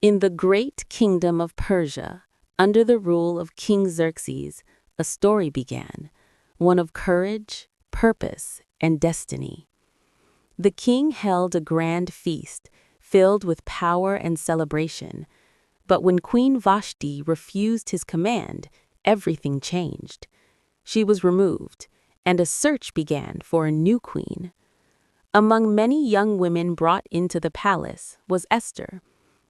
In the great kingdom of Persia, under the rule of King Xerxes, a story began, one of courage, purpose, and destiny. The king held a grand feast, filled with power and celebration. But when Queen Vashti refused his command, everything changed. She was removed, and a search began for a new queen. Among many young women brought into the palace was Esther.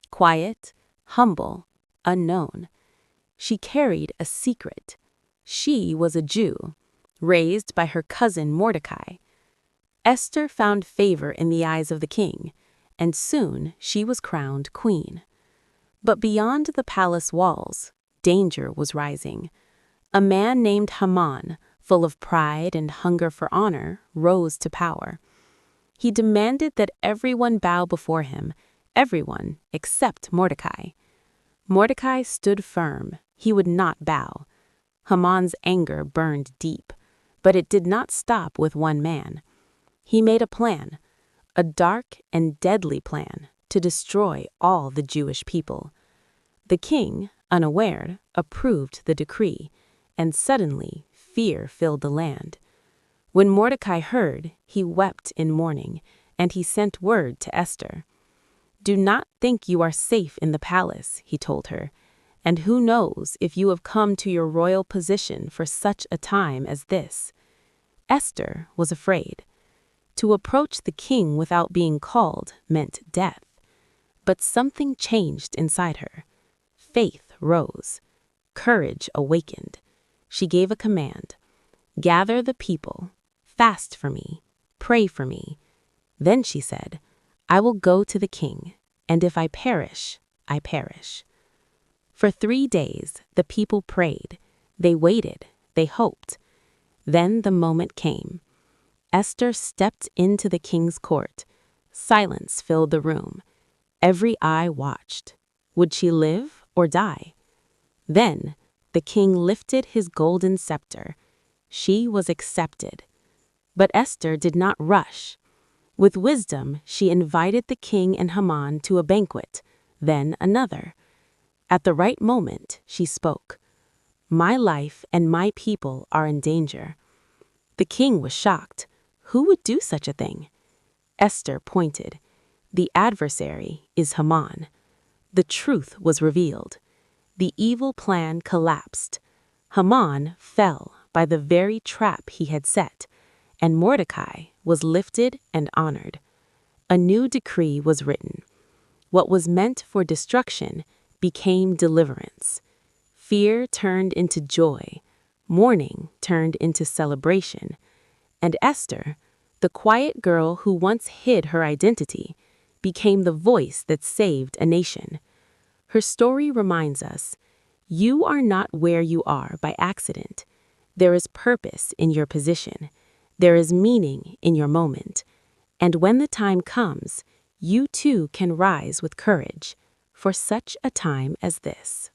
Quiet, humble, unknown. She carried a secret. She was a Jew, raised by her cousin Mordecai. Esther found favor in the eyes of the king, and soon she was crowned queen. But beyond the palace walls, danger was rising. A man named Haman, full of pride and hunger for honor, rose to power. He demanded that everyone bow before him, everyone except Mordecai. Mordecai stood firm. He would not bow. Haman's anger burned deep, but it did not stop with one man. He made a plan, a dark and deadly plan, to destroy all the Jewish people. The king, unaware, approved the decree, and suddenly fear filled the land. When Mordecai heard, he wept in mourning, and he sent word to Esther. "Do not think you are safe in the palace," he told her, "and who knows if you have come to your royal position for such a time as this." Esther was afraid. To approach the king without being called meant death. But something changed inside her. Faith rose. Courage awakened. She gave a command. "Gather the people. Fast for me. Pray for me." Then she said, "I will go to the king, and if I perish, I perish." For 3 days, the people prayed. They waited. They hoped. Then the moment came. Esther stepped into the king's court. Silence filled the room. Every eye watched. Would she live or die? Then the king lifted his golden scepter. She was accepted. But Esther did not rush. With wisdom, she invited the king and Haman to a banquet, then another. At the right moment, she spoke. "My life and my people are in danger." The king was shocked. Who would do such a thing? Esther pointed. The adversary is Haman. The truth was revealed. The evil plan collapsed. Haman fell by the very trap he had set, and Mordecai was lifted and honored. A new decree was written. What was meant for destruction became deliverance. Fear turned into joy. Mourning turned into celebration. And Esther, the quiet girl who once hid her identity, became the voice that saved a nation. Her story reminds us, you are not where you are by accident. There is purpose in your position. There is meaning in your moment. And when the time comes, you too can rise with courage for such a time as this.